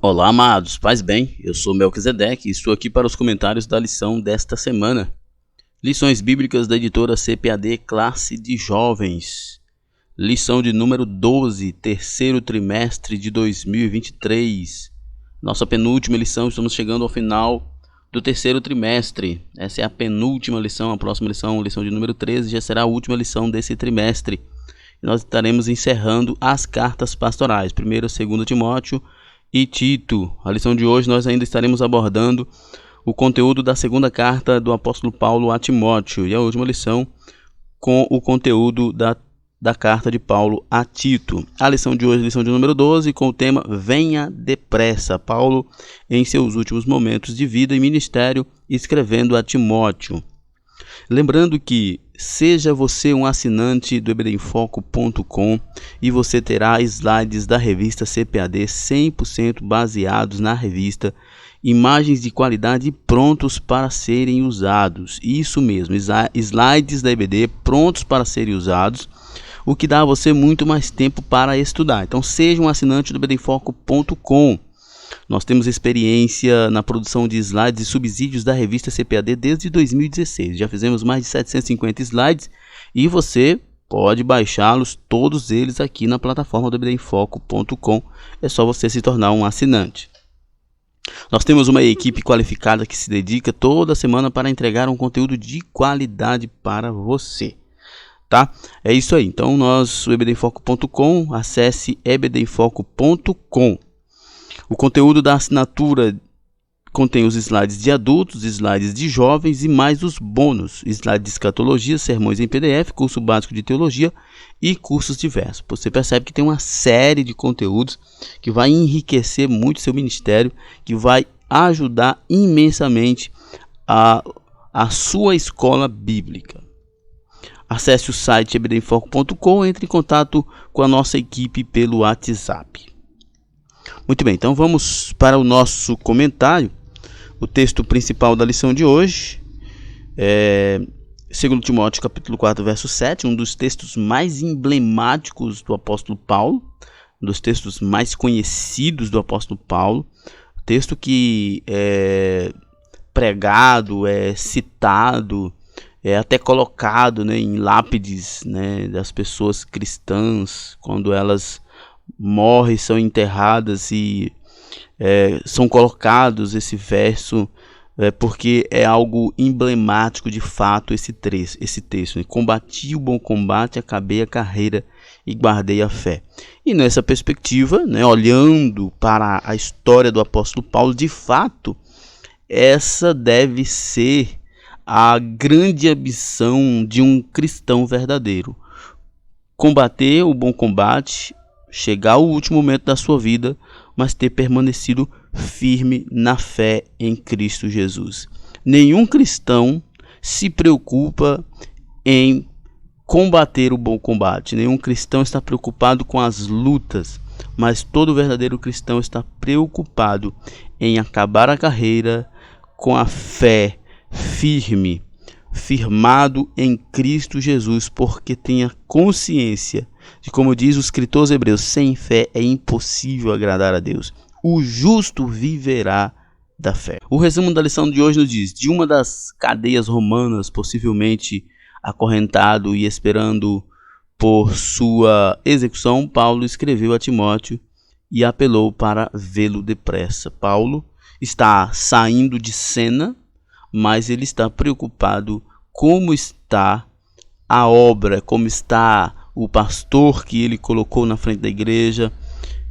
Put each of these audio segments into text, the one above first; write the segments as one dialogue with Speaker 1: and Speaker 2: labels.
Speaker 1: Olá, amados, paz bem, eu sou Melquisedeque e estou aqui para os comentários da lição desta semana. Lições bíblicas da editora CPAD Classe de Jovens. Lição de número 12, terceiro trimestre de 2023. Nossa penúltima lição, estamos chegando ao final do terceiro trimestre. Essa é a penúltima lição, a próxima lição, lição de número 13, já será a última lição desse trimestre. E nós estaremos encerrando as cartas pastorais, 1ª, 2ª Timóteo e Tito. A lição de hoje nós ainda estaremos abordando o conteúdo da segunda carta do apóstolo Paulo a Timóteo e a última lição com o conteúdo da carta de Paulo a Tito. A lição de hoje, lição de número 12, com o tema Venha depressa. Paulo em seus últimos momentos de vida e ministério, escrevendo a Timóteo. Lembrando que seja você um assinante do ebdenfoco.com e você terá slides da revista CPAD 100% baseados na revista, imagens de qualidade prontos para serem usados. Isso mesmo, slides da EBD prontos para serem usados, o que dá a você muito mais tempo para estudar. Então seja um assinante do ebdenfoco.com. Nós temos experiência na produção de slides e subsídios da revista CPAD desde 2016. Já fizemos mais de 750 slides e você pode baixá-los, todos eles aqui na plataforma do ebdenfoco.com. É só você se tornar um assinante. Nós temos uma equipe qualificada que se dedica toda semana para entregar um conteúdo de qualidade para você. Tá? É isso aí. Então, o ebdenfoco.com, acesse ebdenfoco.com. O conteúdo da assinatura contém os slides de adultos, slides de jovens e mais os bônus, slides de escatologia, sermões em PDF, curso básico de teologia e cursos diversos. Você percebe que tem uma série de conteúdos que vai enriquecer muito seu ministério, que vai ajudar imensamente a sua escola bíblica. Acesse o site ebdenfoco.com, entre em contato com a nossa equipe pelo WhatsApp. Muito bem, então vamos para o nosso comentário. O texto principal da lição de hoje é 2 Timóteo capítulo 4, verso 7, um dos textos mais emblemáticos do apóstolo Paulo, um dos textos mais conhecidos do apóstolo Paulo, texto que é pregado, é citado, é até colocado, né, em lápides, né, das pessoas cristãs, quando elas morrem, são enterradas e são colocados esse verso, porque é algo emblemático de fato esse texto, né? Combati o bom combate, acabei a carreira e guardei a fé. E nessa perspectiva, né, olhando para a história do apóstolo Paulo, de fato, essa deve ser a grande ambição de um cristão verdadeiro: combater o bom combate, chegar ao último momento da sua vida, mas ter permanecido firme na fé em Cristo Jesus. Nenhum cristão se preocupa em combater o bom combate. Nenhum cristão está preocupado com as lutas, mas todo verdadeiro cristão está preocupado em acabar a carreira com a fé firme, firmado em Cristo Jesus, porque tenha consciência de, como diz o escritor aos Hebreus, sem fé é impossível agradar a Deus. O justo viverá da fé. O resumo da lição de hoje nos diz: de uma das cadeias romanas, possivelmente acorrentado e esperando por sua execução, Paulo escreveu a Timóteo e apelou para vê-lo depressa. Paulo está saindo de cena, mas ele está preocupado como está a obra, como está o pastor que ele colocou na frente da igreja,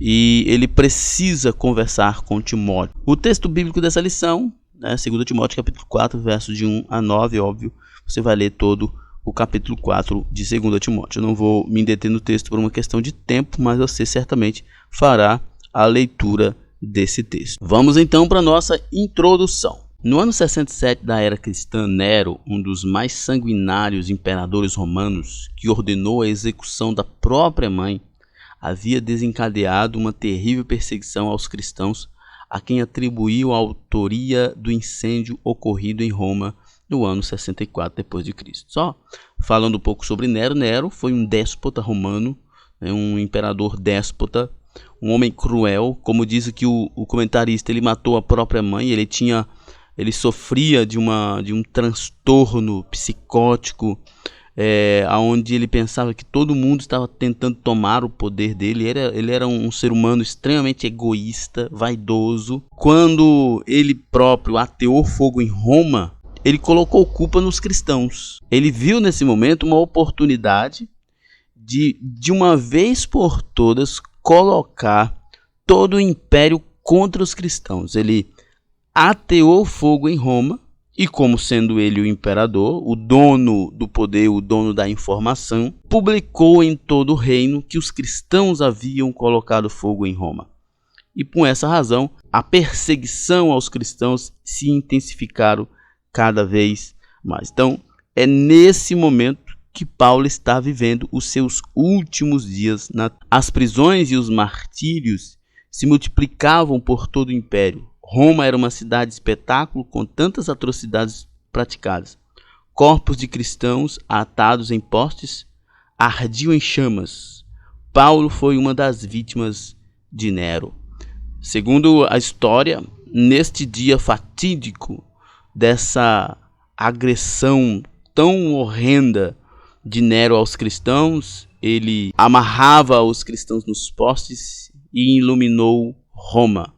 Speaker 1: e ele precisa conversar com Timóteo. O texto bíblico dessa lição, 2 Timóteo capítulo 4, versos de 1 a 9, óbvio, você vai ler todo o capítulo 4 de 2 Timóteo. Eu não vou me deter no texto por uma questão de tempo, mas você certamente fará a leitura desse texto. Vamos então para a nossa introdução. No ano 67 da era cristã, Nero, um dos mais sanguinários imperadores romanos, que ordenou a execução da própria mãe, havia desencadeado uma terrível perseguição aos cristãos, a quem atribuiu a autoria do incêndio ocorrido em Roma no ano 64 d.C. Só falando um pouco sobre Nero, Nero foi um déspota romano, um imperador déspota, um homem cruel, como diz que o comentarista, ele matou a própria mãe, ele sofria de um transtorno psicótico, onde ele pensava que todo mundo estava tentando tomar o poder dele. Ele era um ser humano extremamente egoísta, vaidoso. Quando ele próprio ateou fogo em Roma, ele colocou culpa nos cristãos. Ele viu nesse momento uma oportunidade de uma vez por todas colocar todo o império contra os cristãos. Ele ateou fogo em Roma e, como sendo ele o imperador, o dono do poder, o dono da informação, publicou em todo o reino que os cristãos haviam colocado fogo em Roma. E por essa razão, a perseguição aos cristãos se intensificaram cada vez mais. Então, é nesse momento que Paulo está vivendo os seus últimos dias. As prisões e os martírios se multiplicavam por todo o império. Roma era uma cidade espetáculo com tantas atrocidades praticadas. Corpos de cristãos atados em postes ardiam em chamas. Paulo foi uma das vítimas de Nero. Segundo a história, neste dia fatídico dessa agressão tão horrenda de Nero aos cristãos, ele amarrava os cristãos nos postes e iluminou Roma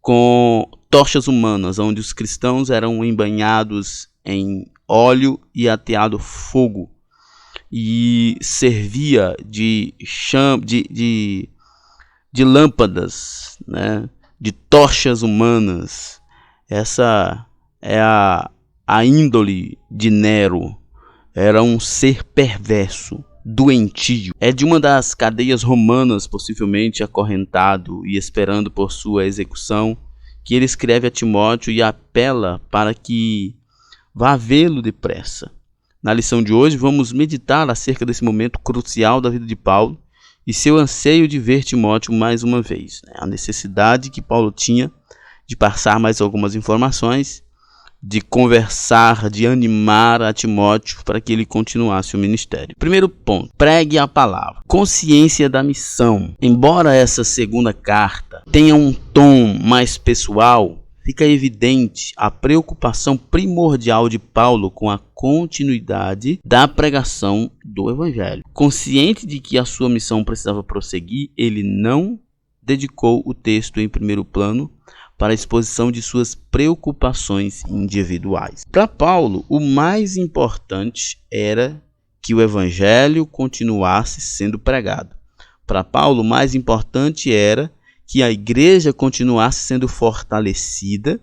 Speaker 1: com tochas humanas, onde os cristãos eram embanhados em óleo e ateado fogo, e servia de lâmpadas, né, de tochas humanas. Essa é a índole de Nero. Era um ser perverso, doentio. É de uma das cadeias romanas, possivelmente acorrentado e esperando por sua execução, que ele escreve a Timóteo e apela para que vá vê-lo depressa. Na lição de hoje, vamos meditar acerca desse momento crucial da vida de Paulo e seu anseio de ver Timóteo mais uma vez, né? A necessidade que Paulo tinha de passar mais algumas informações, de conversar, de animar a Timóteo para que ele continuasse o ministério. Primeiro ponto, pregue a palavra. Consciência da missão. Embora essa segunda carta tenha um tom mais pessoal, fica evidente a preocupação primordial de Paulo com a continuidade da pregação do Evangelho. Consciente de que a sua missão precisava prosseguir, ele não dedicou o texto em primeiro plano para a exposição de suas preocupações individuais. Para Paulo, o mais importante era que o Evangelho continuasse sendo pregado. Para Paulo, o mais importante era que a igreja continuasse sendo fortalecida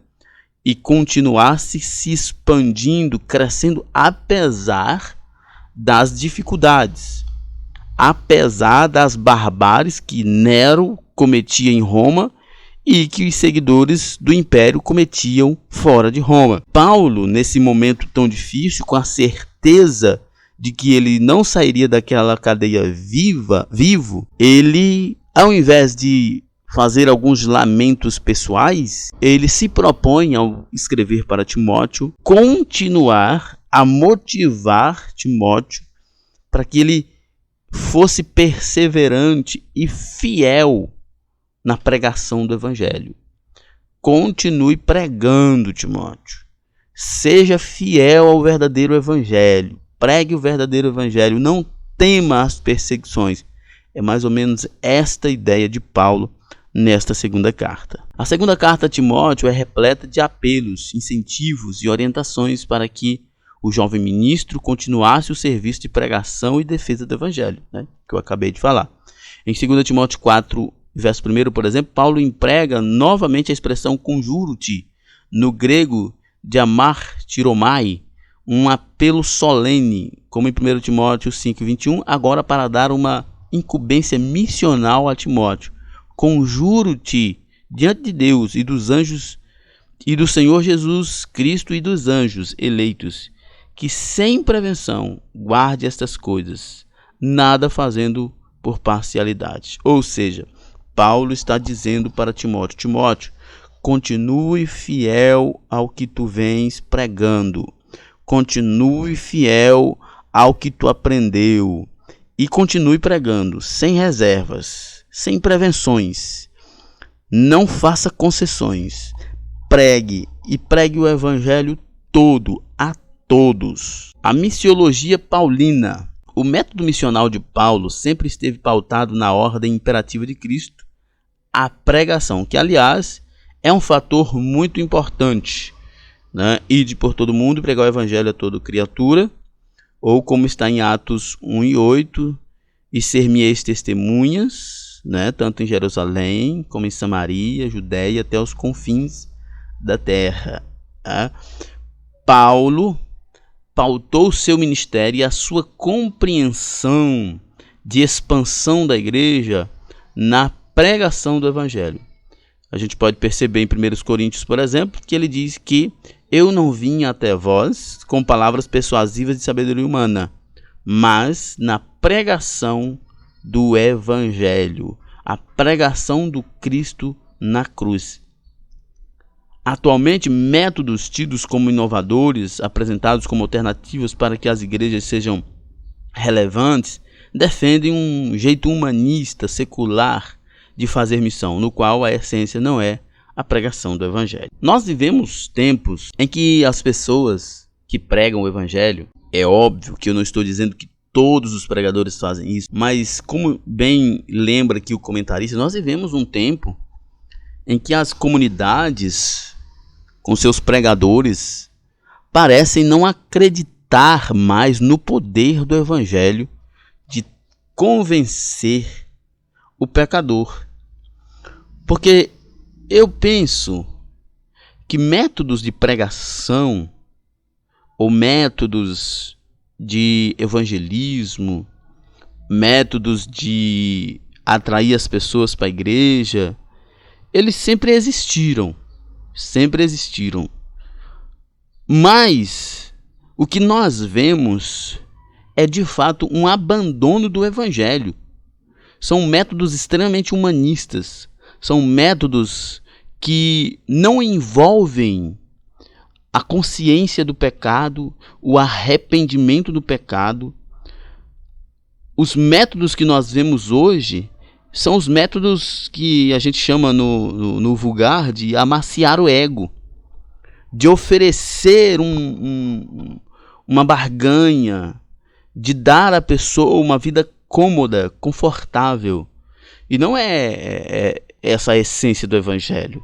Speaker 1: e continuasse se expandindo, crescendo, apesar das dificuldades, apesar das barbáries que Nero cometia em Roma e que os seguidores do império cometiam fora de Roma. Paulo, nesse momento tão difícil, com a certeza de que ele não sairia daquela cadeia vivo, ele, ao invés de fazer alguns lamentos pessoais, ele se propõe, ao escrever para Timóteo, continuar a motivar Timóteo para que ele fosse perseverante e fiel na pregação do Evangelho. Continue pregando, Timóteo. Seja fiel ao verdadeiro Evangelho. Pregue o verdadeiro Evangelho. Não tema as perseguições. É mais ou menos esta ideia de Paulo nesta segunda carta. A segunda carta a Timóteo é repleta de apelos, incentivos e orientações para que o jovem ministro continuasse o serviço de pregação e defesa do Evangelho, né, que eu acabei de falar. Em 2 Timóteo 4, verso 1, por exemplo, Paulo emprega novamente a expressão conjuro-te, no grego diamartiromai, um apelo solene, como em 1 Timóteo 5:21, agora para dar uma incumbência missional a Timóteo. Conjuro-te diante de Deus e dos anjos e do Senhor Jesus Cristo e dos anjos eleitos, que sem prevenção guarde estas coisas, nada fazendo por parcialidade. Ou seja, Paulo está dizendo para Timóteo: Timóteo, continue fiel ao que tu vens pregando, continue fiel ao que tu aprendeu e continue pregando sem reservas, sem prevenções. Não faça concessões. Pregue e pregue o evangelho todo, a todos. A missiologia paulina. O método missional de Paulo sempre esteve pautado na ordem imperativa de Cristo, a pregação, que aliás é um fator muito importante, né? Ide por todo mundo e pregar o evangelho a toda criatura, ou como está em Atos 1:8, e ser-me-eis testemunhas, né? Tanto em Jerusalém como em Samaria, Judeia, até os confins da terra. Né? Paulo pautou o seu ministério e a sua compreensão de expansão da igreja na pregação do evangelho. A gente pode perceber em 1 Coríntios, por exemplo, que ele diz que eu não vim até vós com palavras persuasivas de sabedoria humana, mas na pregação do evangelho, a pregação do Cristo na cruz. Atualmente, métodos tidos como inovadores, apresentados como alternativas para que as igrejas sejam relevantes, defendem um jeito humanista, secular de fazer missão, no qual a essência não é a pregação do evangelho. Nós vivemos tempos em que as pessoas que pregam o evangelho, é óbvio que eu não estou dizendo que todos os pregadores fazem isso, mas como bem lembra aqui o comentarista, nós vivemos um tempo em que as comunidades com seus pregadores parecem não acreditar mais no poder do evangelho de convencer o pecador. Porque eu penso que métodos de pregação ou métodos de evangelismo, métodos de atrair as pessoas para a igreja, eles sempre existiram. Mas o que nós vemos é de fato um abandono do evangelho. São métodos extremamente humanistas, são métodos que não envolvem a consciência do pecado, o arrependimento do pecado. Os métodos que nós vemos hoje são os métodos que a gente chama no vulgar de amaciar o ego, de oferecer uma barganha, de dar à pessoa uma vida cômoda, confortável. E não é essa a essência do evangelho.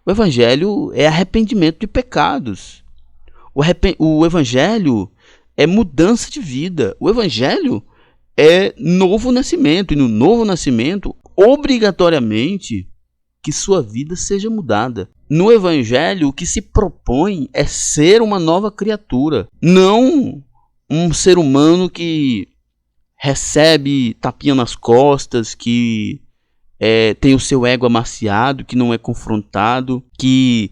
Speaker 1: O evangelho é arrependimento de pecados. O evangelho é mudança de vida. O evangelho é novo nascimento. E no novo nascimento, obrigatoriamente, que sua vida seja mudada. No evangelho, o que se propõe é ser uma nova criatura. Não um ser humano que recebe tapinha nas costas, que tem o seu ego amaciado, que não é confrontado, que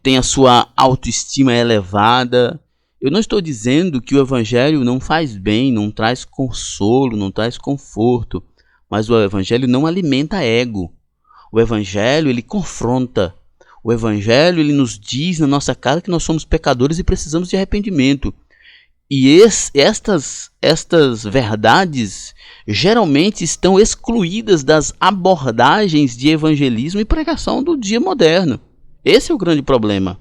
Speaker 1: tem a sua autoestima elevada. Eu não estou dizendo que o evangelho não faz bem, não traz consolo, não traz conforto, mas o evangelho não alimenta ego. O evangelho, ele confronta. O evangelho, ele nos diz na nossa cara que nós somos pecadores e precisamos de arrependimento. E estas verdades geralmente estão excluídas das abordagens de evangelismo e pregação do dia moderno. Esse é o grande problema.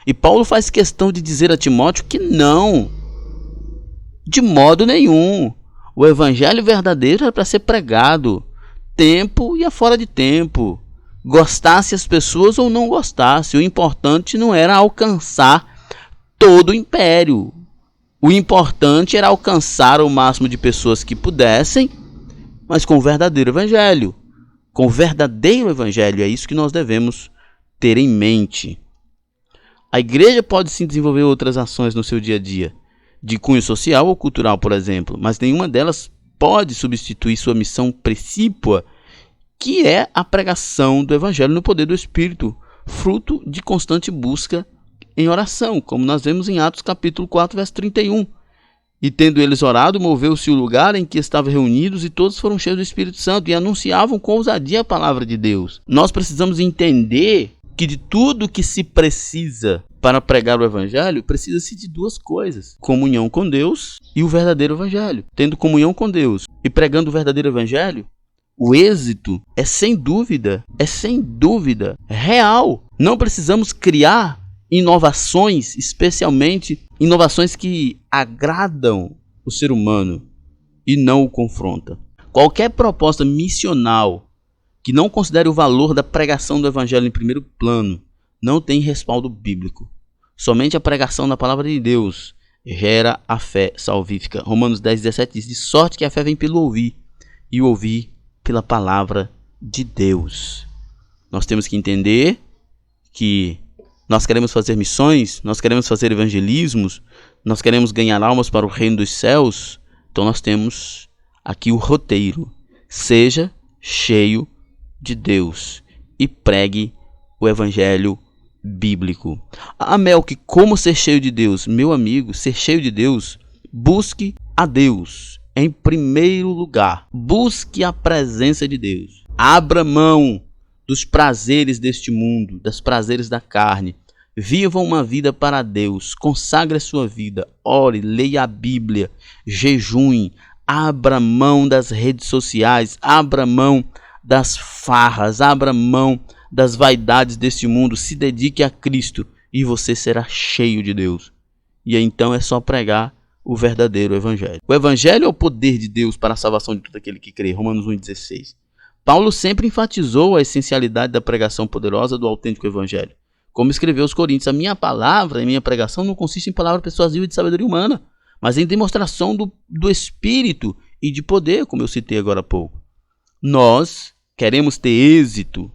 Speaker 1: E Paulo faz questão de dizer a Timóteo que não, de modo nenhum. O evangelho verdadeiro era para ser pregado, tempo e fora de tempo. Gostasse as pessoas ou não gostasse, o importante não era alcançar todo o império. O importante era alcançar o máximo de pessoas que pudessem, mas com o verdadeiro evangelho. Com o verdadeiro evangelho, é isso que nós devemos ter em mente. A igreja pode sim desenvolver outras ações no seu dia a dia, de cunho social ou cultural, por exemplo, mas nenhuma delas pode substituir sua missão precípua, que é a pregação do evangelho no poder do Espírito, fruto de constante busca em oração, como nós vemos em Atos capítulo 4, verso 31. E tendo eles orado, moveu-se o lugar em que estavam reunidos e todos foram cheios do Espírito Santo e anunciavam com ousadia a palavra de Deus. Nós precisamos entender que de tudo que se precisa para pregar o evangelho, precisa-se de duas coisas: comunhão com Deus e o verdadeiro evangelho. Tendo comunhão com Deus e pregando o verdadeiro evangelho, O êxito é sem dúvida real. Não precisamos criar inovações, especialmente inovações que agradam o ser humano e não o confronta. Qualquer proposta missional que não considere o valor da pregação do evangelho em primeiro plano não tem respaldo bíblico. Somente a pregação da palavra de Deus gera a fé salvífica. Romanos 10:17 diz: de sorte que a fé vem pelo ouvir, e o ouvir pela palavra de Deus. Nós temos que entender que nós queremos fazer missões, nós queremos fazer evangelismos, nós queremos ganhar almas para o reino dos céus. Então nós temos aqui o roteiro: seja cheio de Deus e pregue o evangelho bíblico. Melk, como ser cheio de Deus? Meu amigo, ser cheio de Deus, busque a Deus em primeiro lugar. Busque a presença de Deus. Abra mão dos prazeres deste mundo, dos prazeres da carne. Viva uma vida para Deus. Consagre a sua vida. Ore, leia a Bíblia, jejue. Abra mão das redes sociais. Abra mão das farras. Abra mão das vaidades deste mundo. Se dedique a Cristo e você será cheio de Deus. E então é só pregar o verdadeiro evangelho. O evangelho é o poder de Deus para a salvação de todo aquele que crê. Romanos 1,16. Paulo sempre enfatizou a essencialidade da pregação poderosa do autêntico evangelho. Como escreveu aos Coríntios: a minha palavra e minha pregação não consiste em palavra persuasiva de sabedoria humana, mas em demonstração do Espírito e de poder, como eu citei agora há pouco. Nós queremos ter êxito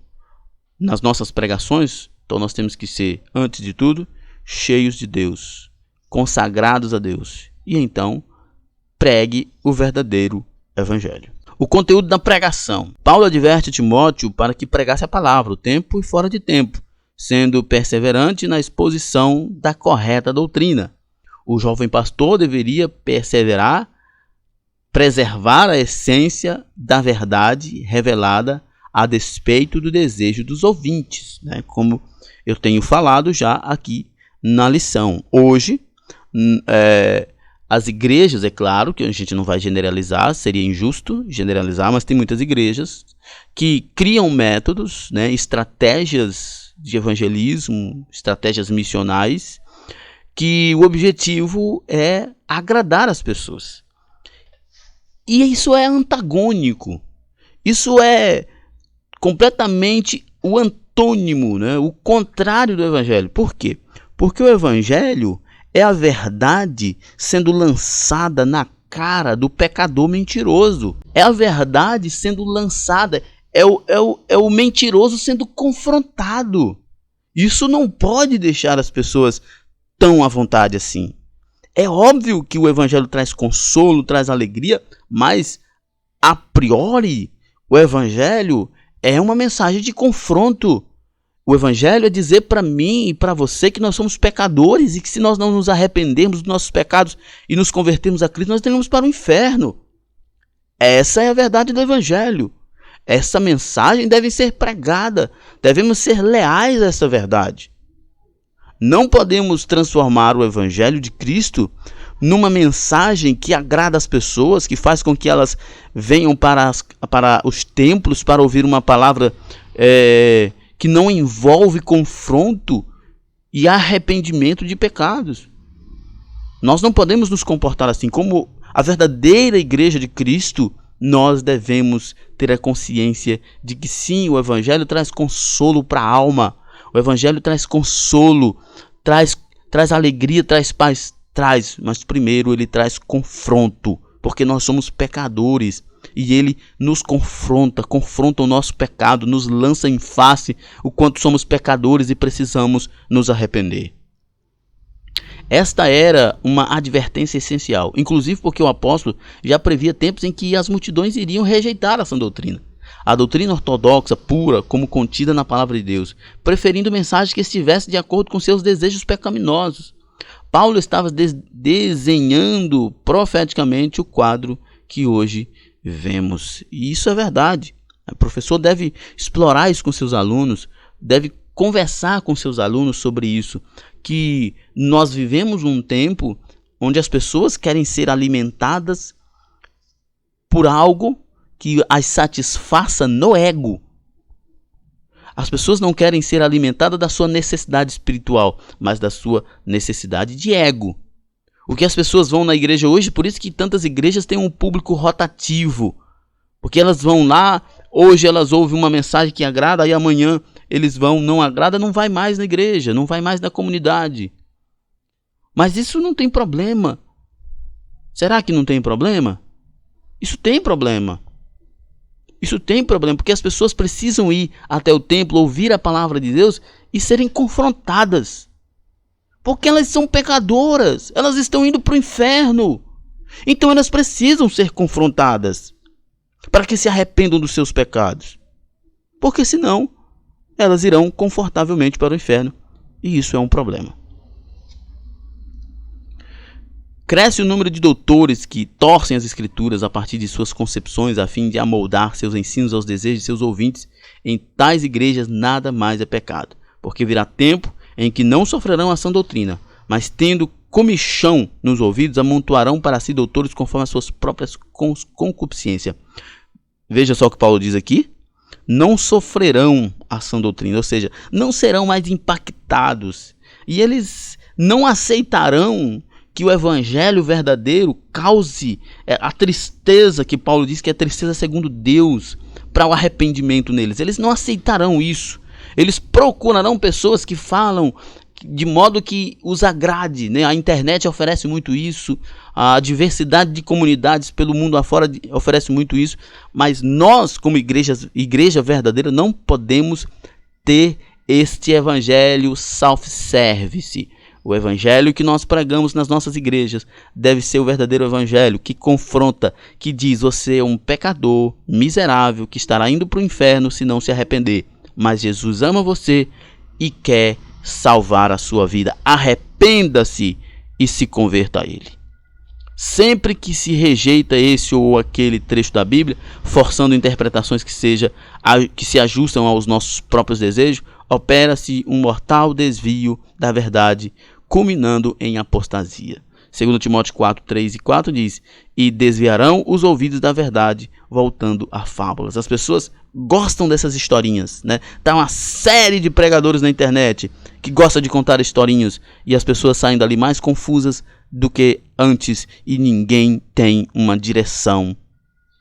Speaker 1: nas nossas pregações, então nós temos que ser, antes de tudo, cheios de Deus, consagrados a Deus. E então, pregue o verdadeiro evangelho. O conteúdo da pregação. Paulo adverte Timóteo para que pregasse a palavra, o tempo e fora de tempo, sendo perseverante na exposição da correta doutrina. O jovem pastor deveria perseverar, preservar a essência da verdade revelada a despeito do desejo dos ouvintes, né? Como eu tenho falado já aqui na lição. Hoje, as igrejas, é claro que a gente não vai generalizar, seria injusto generalizar, mas tem muitas igrejas que criam métodos, né, estratégias de evangelismo, estratégias missionais, que o objetivo é agradar as pessoas. E isso é antagônico, isso é completamente o antônimo, né, o contrário do evangelho. Por quê? Porque o evangelho é a verdade sendo lançada na cara do pecador mentiroso. É a verdade sendo lançada, é o mentiroso sendo confrontado. Isso não pode deixar as pessoas tão à vontade assim. É óbvio que o evangelho traz consolo, traz alegria, mas a priori o evangelho é uma mensagem de confronto. O evangelho é dizer para mim e para você que nós somos pecadores e que se nós não nos arrependermos dos nossos pecados e nos convertermos a Cristo, nós iremos para o inferno. Essa é a verdade do evangelho. Essa mensagem deve ser pregada. Devemos ser leais a essa verdade. Não podemos transformar o evangelho de Cristo numa mensagem que agrada as pessoas, que faz com que elas venham para os templos para ouvir uma palavra que não envolve confronto e arrependimento de pecados. Nós não podemos nos comportar assim. Como a verdadeira igreja de Cristo, nós devemos ter a consciência de que sim, o evangelho traz consolo para a alma. O evangelho traz consolo, traz alegria, traz paz, mas primeiro ele traz confronto, porque nós somos pecadores e ele nos confronta o nosso pecado, nos lança em face o quanto somos pecadores e precisamos nos arrepender. Esta era uma advertência essencial, inclusive porque o apóstolo já previa tempos em que as multidões iriam rejeitar essa doutrina. A doutrina ortodoxa, pura, como contida na palavra de Deus, preferindo mensagem que estivesse de acordo com seus desejos pecaminosos. Paulo estava desenhando profeticamente o quadro que hoje vemos. E isso é verdade. O professor deve explorar isso com seus alunos, deve conversar com seus alunos sobre isso, que nós vivemos um tempo onde as pessoas querem ser alimentadas por algo que as satisfaça no ego. As pessoas não querem ser alimentadas da sua necessidade espiritual, mas da sua necessidade de ego. O que as pessoas vão na igreja hoje, por isso que tantas igrejas têm um público rotativo. Porque elas vão lá, hoje elas ouvem uma mensagem que agrada, aí amanhã eles vão, não agrada, não vai mais na igreja, não vai mais na comunidade. Mas isso não tem problema. Será que não tem problema? Isso tem problema. Isso tem problema, porque as pessoas precisam ir até o templo, ouvir a palavra de Deus e serem confrontadas. Porque elas são pecadoras, elas estão indo para o inferno. Então elas precisam ser confrontadas para que se arrependam dos seus pecados. Porque senão elas irão confortavelmente para o inferno. E isso é um problema. Cresce o número de doutores que torcem as escrituras a partir de suas concepções a fim de amoldar seus ensinos aos desejos de seus ouvintes. Em tais igrejas nada mais é pecado, porque virá tempo em que não sofrerão a sã doutrina, mas tendo comichão nos ouvidos, amontoarão para si doutores conforme as suas próprias concupiscências. Veja só o que Paulo diz aqui. Não sofrerão a sã doutrina, ou seja, não serão mais impactados. E eles não aceitarão que o evangelho verdadeiro cause a tristeza que Paulo diz que é tristeza segundo Deus para o arrependimento neles. Eles não aceitarão isso. Eles procurarão pessoas que falam de modo que os agrade, né? A internet oferece muito isso, a diversidade de comunidades pelo mundo afora oferece muito isso, mas nós, como igreja verdadeira, não podemos ter este evangelho self-service. O evangelho que nós pregamos nas nossas igrejas deve ser o verdadeiro evangelho que confronta, que diz: você é um pecador miserável que estará indo para o inferno se não se arrepender. Mas Jesus ama você e quer salvar a sua vida. Arrependa-se e se converta a Ele. Sempre que se rejeita esse ou aquele trecho da Bíblia, forçando interpretações que se ajustam aos nossos próprios desejos, opera-se um mortal desvio da verdade, culminando em apostasia. 2 Timóteo 4, 3 e 4 diz: e desviarão os ouvidos da verdade, voltando a fábulas. As pessoas gostam dessas historinhas, né? Tá uma série de pregadores na internet que gosta de contar historinhas e as pessoas saem dali mais confusas do que antes e ninguém tem uma direção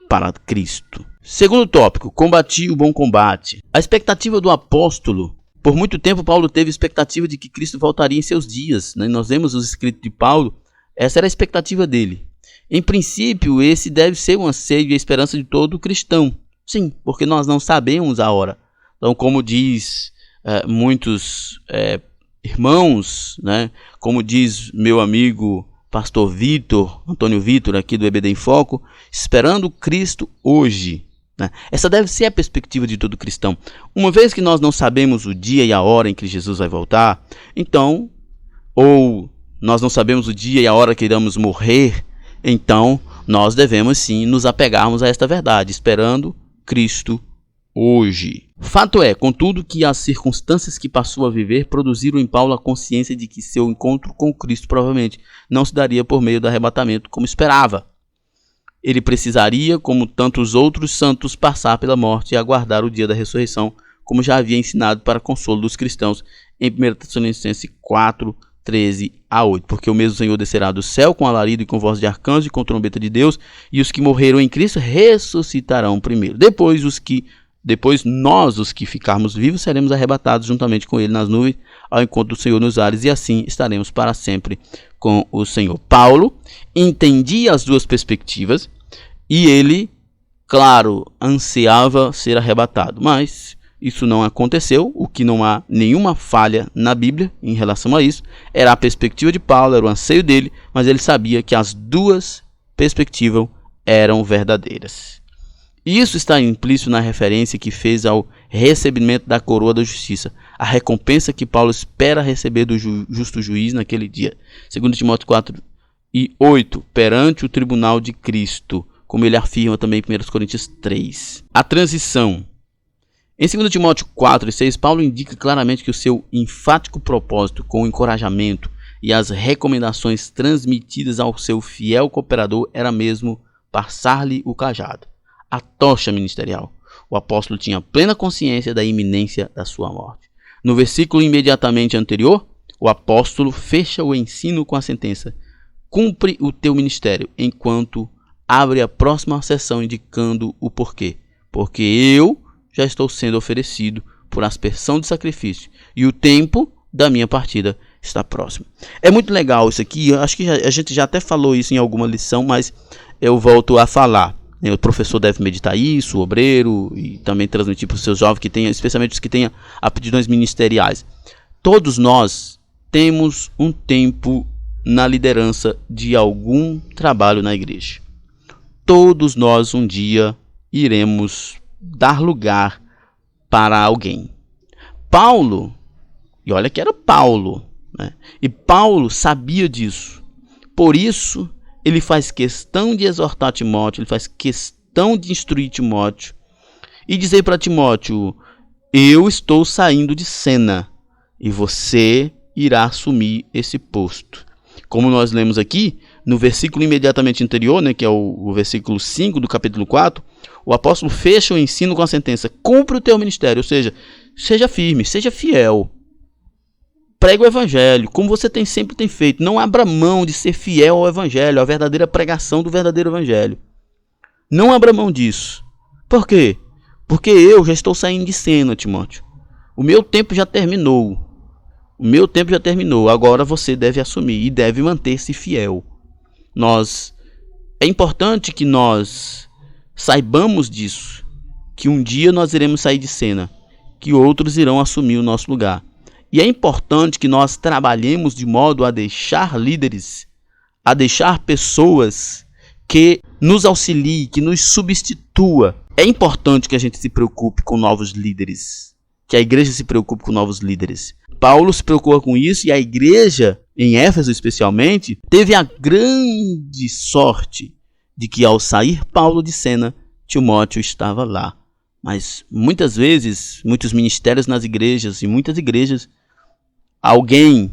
Speaker 1: para Cristo. Segundo tópico, combati o bom combate. A expectativa do apóstolo, por muito tempo Paulo teve expectativa de que Cristo voltaria em seus dias, né? Nós vemos os escritos de Paulo, essa era a expectativa dele. Em princípio, esse deve ser um anseio e a esperança de todo cristão. Sim, porque nós não sabemos a hora. Então, como diz muitos irmãos, né? Como diz meu amigo pastor Antônio Vitor, aqui do EBD em Foco, esperando Cristo hoje. Né? Essa deve ser a perspectiva de todo cristão. Uma vez que nós não sabemos o dia e a hora em que Jesus vai voltar, então, ou nós não sabemos o dia e a hora que iremos morrer, então nós devemos sim nos apegarmos a esta verdade, esperando Cristo hoje. Fato é, contudo, que as circunstâncias que passou a viver produziram em Paulo a consciência de que seu encontro com Cristo provavelmente não se daria por meio do arrebatamento como esperava. Ele precisaria, como tantos outros santos, passar pela morte e aguardar o dia da ressurreição, como já havia ensinado para consolo dos cristãos em 1 Tessalonicenses 4, 13 a 8. Porque o mesmo Senhor descerá do céu com alarido e com voz de arcanjo e com trombeta de Deus, e os que morreram em Cristo ressuscitarão primeiro. Depois nós, os que ficarmos vivos, seremos arrebatados juntamente com ele nas nuvens ao encontro do Senhor nos ares, e assim estaremos para sempre com o Senhor. Paulo entendia as duas perspectivas e ele, claro, ansiava ser arrebatado, mas isso não aconteceu, o que não há nenhuma falha na Bíblia em relação a isso. Era a perspectiva de Paulo, era o anseio dele, mas ele sabia que as duas perspectivas eram verdadeiras. Isso está implícito na referência que fez ao recebimento da coroa da justiça, a recompensa que Paulo espera receber do justo juiz naquele dia. 2 Timóteo 4 e 8, perante o tribunal de Cristo, como ele afirma também em 1 Coríntios 3. A transição. Em 2 Timóteo 4 e 6, Paulo indica claramente que o seu enfático propósito com o encorajamento e as recomendações transmitidas ao seu fiel cooperador era mesmo passar-lhe o cajado. a tocha ministerial. O apóstolo tinha plena consciência da iminência da sua morte. No versículo imediatamente anterior, o apóstolo fecha o ensino com a sentença: cumpre o teu ministério, enquanto abre a próxima sessão indicando o porquê. Porque eu já estou sendo oferecido por aspersão de sacrifício e o tempo da minha partida está próximo. É muito legal isso aqui. Eu acho que a gente já até falou isso em alguma lição, mas eu volto a falar. O professor deve meditar isso, o obreiro, e também transmitir para os seus jovens, que tenham, especialmente os que tenham aptidões ministeriais. Todos nós temos um tempo na liderança de algum trabalho na igreja. Todos nós um dia iremos dar lugar para alguém. Paulo, e olha que era Paulo, né? E Paulo sabia disso. Por isso, ele faz questão de exortar Timóteo, ele faz questão de instruir Timóteo e dizer para Timóteo: eu estou saindo de cena e você irá assumir esse posto. Como nós lemos aqui, no versículo imediatamente anterior, né, que é o versículo 5 do capítulo 4, o apóstolo fecha o ensino com a sentença: cumpre o teu ministério, ou seja, seja firme, seja fiel. Pregue o evangelho, como você sempre tem feito. Não abra mão de ser fiel ao evangelho, à verdadeira pregação do verdadeiro evangelho. Não abra mão disso. Por quê? Porque eu já estou saindo de cena, Timóteo. O meu tempo já terminou. Agora você deve assumir e deve manter-se fiel. É importante que nós saibamos disso, que um dia nós iremos sair de cena, que outros irão assumir o nosso lugar. E é importante que nós trabalhemos de modo a deixar líderes, a deixar pessoas que nos auxiliem, que nos substitua. É importante que a gente se preocupe com novos líderes, que a igreja se preocupe com novos líderes. Paulo se preocupa com isso, e a igreja, em Éfeso especialmente, teve a grande sorte de que ao sair Paulo de cena, Timóteo estava lá. Mas muitas vezes, muitos ministérios nas igrejas e muitas igrejas, alguém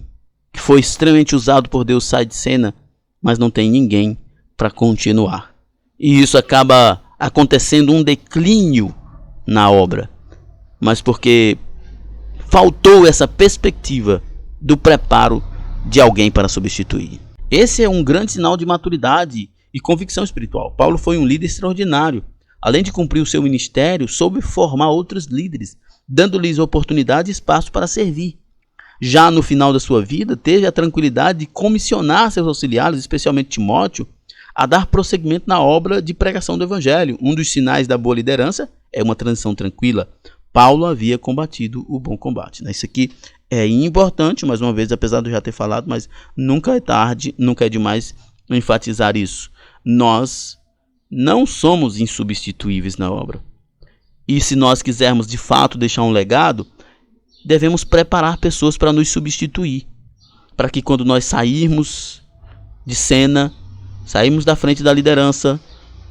Speaker 1: que foi extremamente usado por Deus sai de cena, mas não tem ninguém para continuar. E isso acaba acontecendo um declínio na obra, mas porque faltou essa perspectiva do preparo de alguém para substituir. Esse é um grande sinal de maturidade e convicção espiritual. Paulo foi um líder extraordinário. Além de cumprir o seu ministério, soube formar outros líderes, dando-lhes oportunidade e espaço para servir. Já no final da sua vida, teve a tranquilidade de comissionar seus auxiliares, especialmente Timóteo, a dar prosseguimento na obra de pregação do evangelho. Um dos sinais da boa liderança é uma transição tranquila. Paulo havia combatido o bom combate. Isso aqui é importante, mais uma vez, apesar de eu já ter falado, mas nunca é tarde, nunca é demais enfatizar isso. Nós não somos insubstituíveis na obra. E se nós quisermos de fato deixar um legado, devemos preparar pessoas para nos substituir, para que quando nós sairmos de cena, sairmos da frente da liderança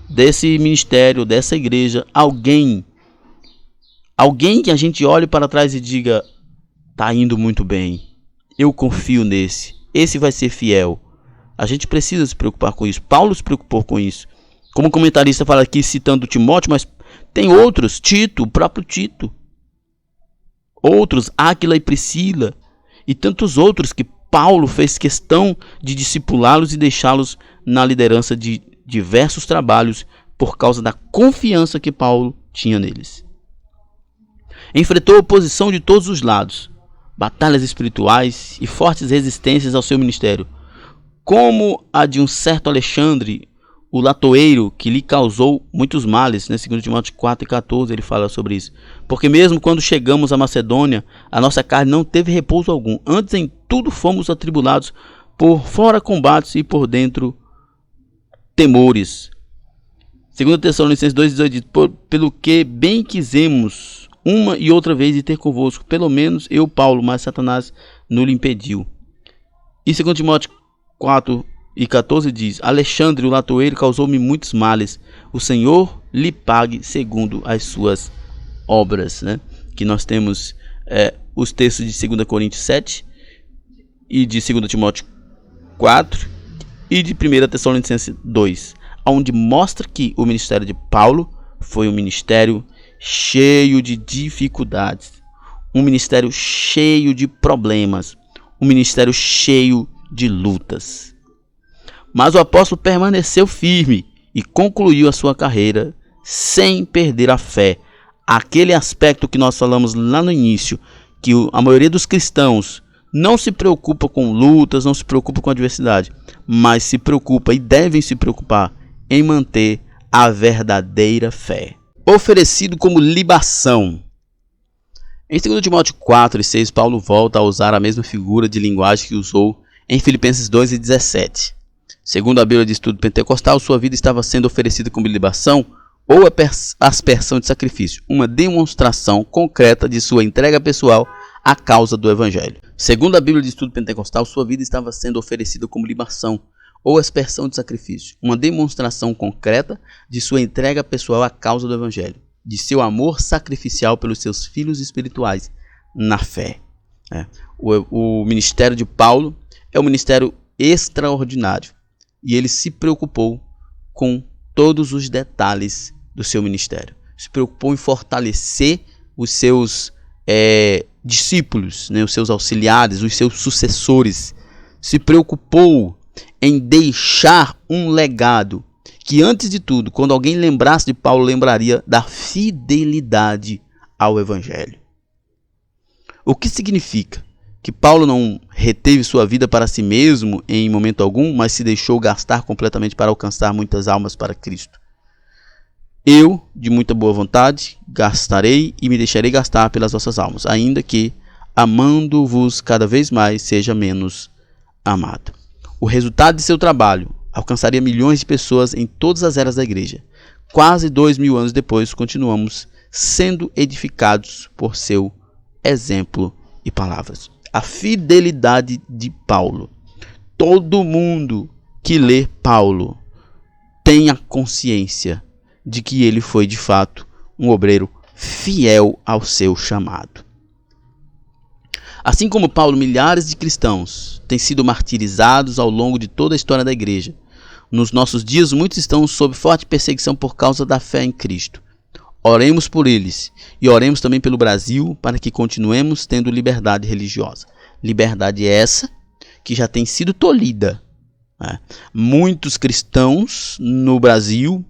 Speaker 1: desse ministério, dessa igreja, alguém que a gente olhe para trás e diga: está indo muito bem, eu confio nesse, esse vai ser fiel. A gente precisa se preocupar com isso. Paulo se preocupou com isso. Como comentarista fala aqui, citando Timóteo, mas tem outros, Tito, o próprio Tito, outros, Áquila e Priscila, e tantos outros que Paulo fez questão de discipulá-los e deixá-los na liderança de diversos trabalhos por causa da confiança que Paulo tinha neles. Enfrentou oposição de todos os lados, batalhas espirituais e fortes resistências ao seu ministério, como a de um certo Alexandre, o latoeiro, que lhe causou muitos males, né? 2 Timóteo 4:14 ele fala sobre isso. Porque mesmo quando chegamos à Macedônia, a nossa carne não teve repouso algum. Antes em tudo fomos atribulados, por fora combates e por dentro temores. 2 Tessalonicenses 2:18 diz: pelo que bem quisemos uma e outra vez de ter convosco, pelo menos eu, Paulo, mas Satanás nos impediu. E 2 Timóteo 4:14 diz: Alexandre, o latoeiro, causou-me muitos males. O Senhor lhe pague segundo as suas obras. Né? Que nós temos os textos de 2 Coríntios 7 e de 2 Timóteo 4 e de 1 Tessalonicenses 2, onde mostra que o ministério de Paulo foi um ministério cheio de dificuldades, um ministério cheio de problemas, um ministério cheio de lutas. Mas o apóstolo permaneceu firme e concluiu a sua carreira sem perder a fé. Aquele aspecto que nós falamos lá no início, que a maioria dos cristãos não se preocupa com lutas, não se preocupa com adversidade, mas se preocupa e devem se preocupar em manter a verdadeira fé. Oferecido como libação. Em 2 Timóteo 4:6, Paulo volta a usar a mesma figura de linguagem que usou em Filipenses 2:17. Segundo a Bíblia de Estudo Pentecostal, sua vida estava sendo oferecida como libação ou aspersão de sacrifício, uma demonstração concreta de sua entrega pessoal à causa do Evangelho. Segundo a Bíblia de Estudo Pentecostal, sua vida estava sendo oferecida como libação ou aspersão de sacrifício, uma demonstração concreta de sua entrega pessoal à causa do Evangelho, de seu amor sacrificial pelos seus filhos espirituais na fé. O ministério de Paulo é um ministério extraordinário e ele se preocupou com todos os detalhes do seu ministério. Se preocupou em fortalecer os seus discípulos, os seus auxiliares, os seus sucessores. Se preocupou em deixar um legado que, antes de tudo, quando alguém lembrasse de Paulo, lembraria da fidelidade ao Evangelho. O que significa? Que Paulo não reteve sua vida para si mesmo em momento algum, mas se deixou gastar completamente para alcançar muitas almas para Cristo. Eu, de muita boa vontade, gastarei e me deixarei gastar pelas vossas almas, ainda que, amando-vos cada vez mais, seja menos amado. O resultado de seu trabalho alcançaria milhões de pessoas em todas as eras da igreja. Quase 2000 anos depois, continuamos sendo edificados por seu exemplo e palavras. A fidelidade de Paulo. Todo mundo que lê Paulo tem a consciência de que ele foi de fato um obreiro fiel ao seu chamado. Assim como Paulo, milhares de cristãos têm sido martirizados ao longo de toda a história da igreja. Nos nossos dias, muitos estão sob forte perseguição por causa da fé em Cristo. Oremos por eles e oremos também pelo Brasil para que continuemos tendo liberdade religiosa. Liberdade essa que já tem sido tolhida. Muitos cristãos no Brasil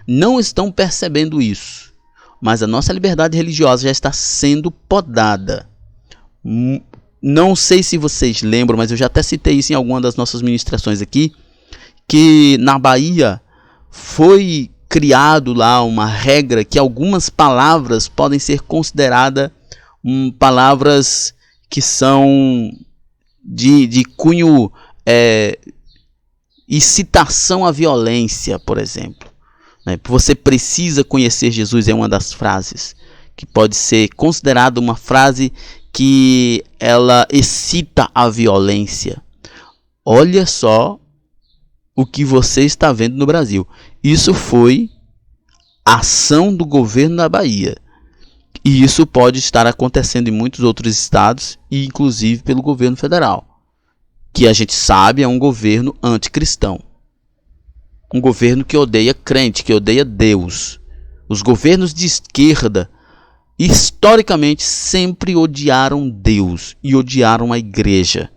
Speaker 1: não estão percebendo isso, mas a nossa liberdade religiosa já está sendo podada. Não sei se vocês lembram, mas eu já até citei isso em alguma das nossas ministrações aqui, que na Bahia foi criado lá uma regra que algumas palavras podem ser consideradas palavras que são de cunho incitação à violência, por exemplo. Você precisa conhecer Jesus é uma das frases que pode ser considerada uma frase que ela excita a violência. Olha só o que você está vendo no Brasil. Isso foi ação do governo da Bahia. E isso pode estar acontecendo em muitos outros estados e inclusive pelo governo federal, que a gente sabe é um governo anticristão. Um governo que odeia crente, que odeia Deus. Os governos de esquerda, historicamente, sempre odiaram Deus e odiaram a igreja.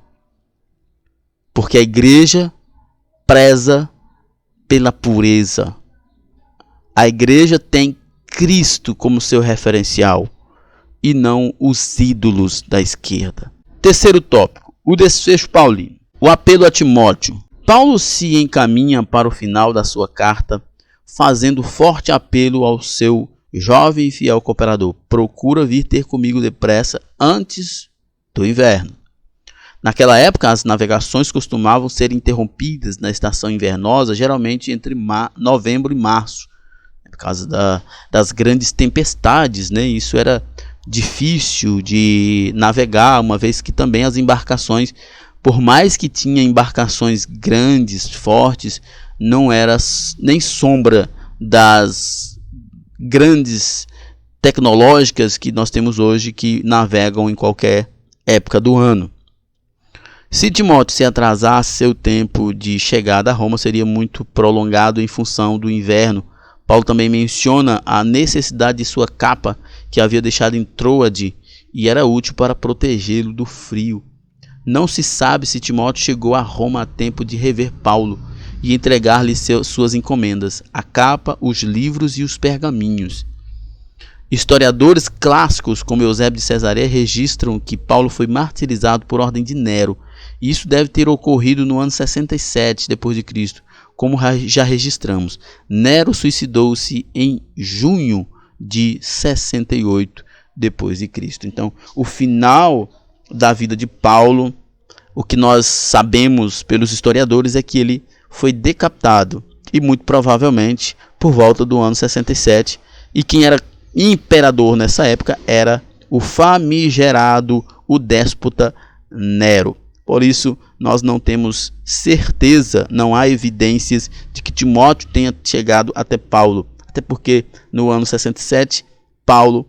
Speaker 1: Porque a igreja preza pela pureza. A igreja tem Cristo como seu referencial e não os ídolos da esquerda. Terceiro tópico, o desfecho paulino. O apelo a Timóteo. Paulo se encaminha para o final da sua carta, fazendo forte apelo ao seu jovem e fiel cooperador. Procura vir ter comigo depressa antes do inverno. Naquela época, as navegações costumavam ser interrompidas na estação invernosa, geralmente entre novembro e março, por causa das grandes tempestades, Isso era difícil de navegar, uma vez que também as embarcações, por mais que tinha embarcações grandes, fortes, não era nem sombra das grandes tecnológicas que nós temos hoje, que navegam em qualquer época do ano. Se Timóteo se atrasasse, seu tempo de chegada a Roma seria muito prolongado em função do inverno Paulo também menciona a necessidade de sua capa, que havia deixado em Troade, e era útil para protegê-lo do frio. Não se sabe se Timóteo chegou a Roma a tempo de rever Paulo e entregar-lhe suas encomendas, a capa, os livros e os pergaminhos. Historiadores clássicos como Eusébio de Cesareia registram que Paulo foi martirizado por ordem de Nero, e isso deve ter ocorrido no ano 67 d.C., como já registramos. Nero suicidou-se em junho de 68 d.C. Então, o final da vida de Paulo, o que nós sabemos pelos historiadores é que ele foi decapitado, e muito provavelmente por volta do ano 67, e quem era imperador nessa época era o famigerado, o déspota Nero. Por isso, nós não temos certeza, não há evidências de que Timóteo tenha chegado até Paulo. Até porque no ano 67, Paulo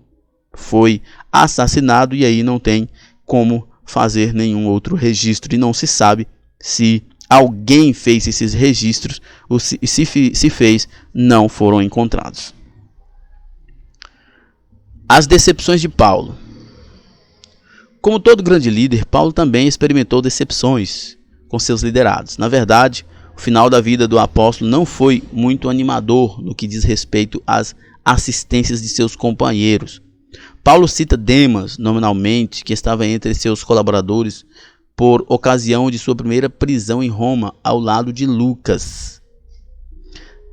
Speaker 1: foi assassinado e aí não tem como fazer nenhum outro registro. E não se sabe se alguém fez esses registros ou se fez, não foram encontrados. As decepções de Paulo. Como todo grande líder, Paulo também experimentou decepções com seus liderados. Na verdade, o final da vida do apóstolo não foi muito animador no que diz respeito às assistências de seus companheiros. Paulo cita Demas, nominalmente, que estava entre seus colaboradores por ocasião de sua primeira prisão em Roma, ao lado de Lucas.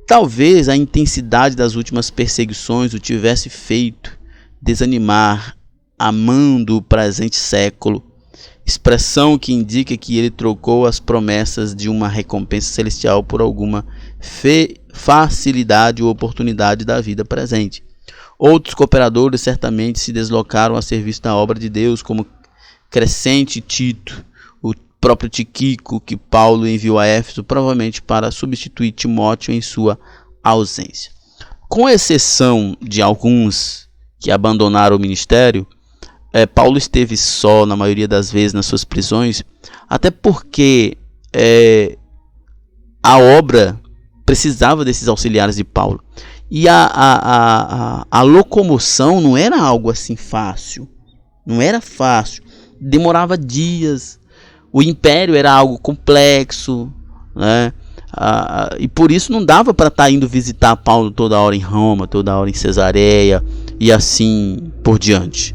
Speaker 1: Talvez a intensidade das últimas perseguições o tivesse feito desanimar, amando o presente século, expressão que indica que ele trocou as promessas de uma recompensa celestial por alguma facilidade ou oportunidade da vida presente. Outros cooperadores certamente se deslocaram a serviço da obra de Deus, como Crescente e Tito, o próprio Tíquico, que Paulo enviou a Éfeso, provavelmente para substituir Timóteo em sua ausência. Com exceção de alguns que abandonaram o ministério, Paulo esteve só na maioria das vezes nas suas prisões, até porque a obra precisava desses auxiliares de Paulo. E a locomoção não era algo assim fácil, não era fácil, demorava dias, o império era algo complexo, né? E por isso não dava para estar indo visitar Paulo toda hora em Roma, toda hora em Cesareia e assim por diante.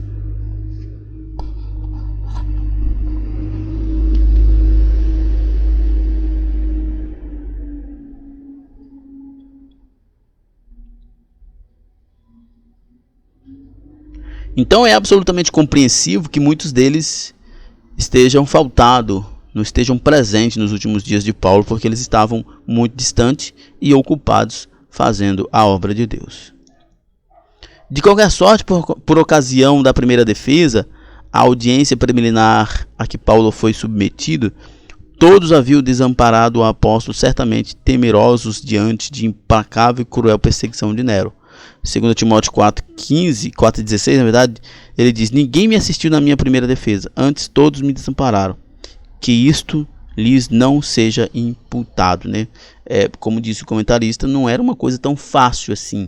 Speaker 1: Então é absolutamente compreensivo que muitos deles estejam faltados, não estejam presentes nos últimos dias de Paulo, porque eles estavam muito distantes e ocupados fazendo a obra de Deus. De qualquer sorte, por ocasião da primeira defesa, a audiência preliminar a que Paulo foi submetido, todos haviam desamparado o apóstolo, certamente temerosos diante de implacável e cruel perseguição de Nero. 2 Timóteo 4,15, 4,16, na verdade, ele diz: ninguém me assistiu na minha primeira defesa, antes todos me desampararam. Que isto lhes não seja imputado, né? Como disse o comentarista, não era uma coisa tão fácil assim.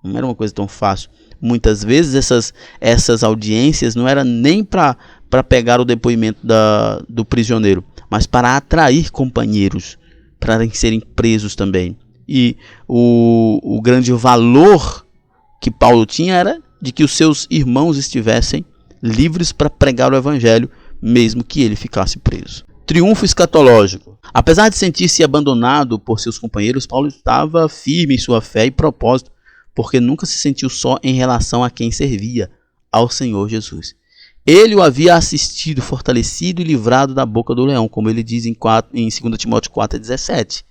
Speaker 1: Não era uma coisa tão fácil. Muitas vezes essas audiências não era nem para pegar o depoimento do prisioneiro, mas para atrair companheiros, para serem presos também. E o grande valor que Paulo tinha era de que os seus irmãos estivessem livres para pregar o evangelho, mesmo que ele ficasse preso. Triunfo escatológico. Apesar de sentir-se abandonado por seus companheiros, Paulo estava firme em sua fé e propósito, porque nunca se sentiu só em relação a quem servia, ao Senhor Jesus. Ele o havia assistido, fortalecido e livrado da boca do leão, como ele diz em 2 Timóteo 4,17.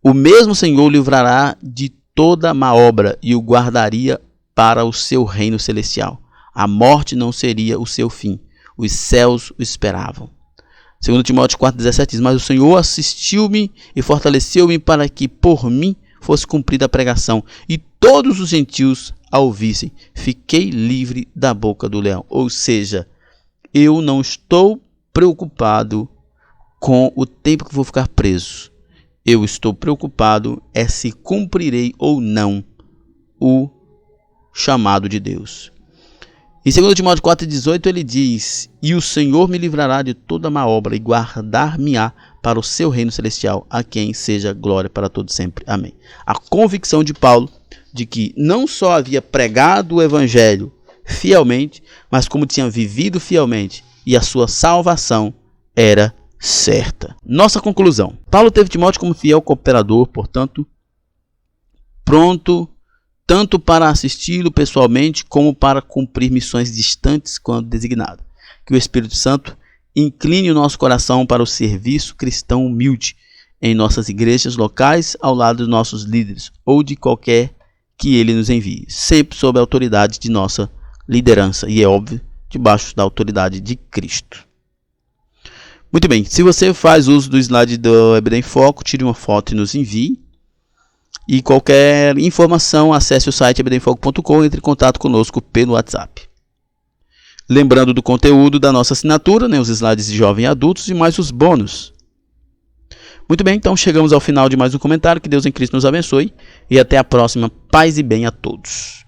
Speaker 1: O mesmo Senhor o livrará de toda má obra e o guardaria para o seu reino celestial. A morte não seria o seu fim. Os céus o esperavam. 2 Timóteo 4,17 diz: mas o Senhor assistiu-me e fortaleceu-me para que por mim fosse cumprida a pregação e todos os gentios a ouvissem. Fiquei livre da boca do leão. Ou seja, eu não estou preocupado com o tempo que vou ficar preso. eu estou preocupado é se cumprirei ou não o chamado de Deus. Em 2 Timóteo 4,18 ele diz: e o Senhor me livrará de toda má obra e guardar-me-á para o seu reino celestial, a quem seja glória para todos sempre. Amém. A convicção de Paulo de que não só havia pregado o evangelho fielmente, mas como tinha vivido fielmente, e a sua salvação era certa. Nossa conclusão: Paulo teve Timóteo como fiel cooperador, portanto, pronto tanto para assisti-lo pessoalmente como para cumprir missões distantes quando designado. Que o Espírito Santo incline o nosso coração para o serviço cristão humilde em nossas igrejas locais, ao lado dos nossos líderes ou de qualquer que ele nos envie, sempre sob a autoridade de nossa liderança e, é óbvio, debaixo da autoridade de Cristo. Muito bem, se você faz uso do slide do EBD em Foco, tire uma foto e nos envie. E qualquer informação, acesse o site ebdemfoco.com e entre em contato conosco pelo WhatsApp. Lembrando do conteúdo da nossa assinatura, os slides de jovens e adultos e mais os bônus. Muito bem, então chegamos ao final de mais um comentário. Que Deus em Cristo nos abençoe e até a próxima. Paz e bem a todos.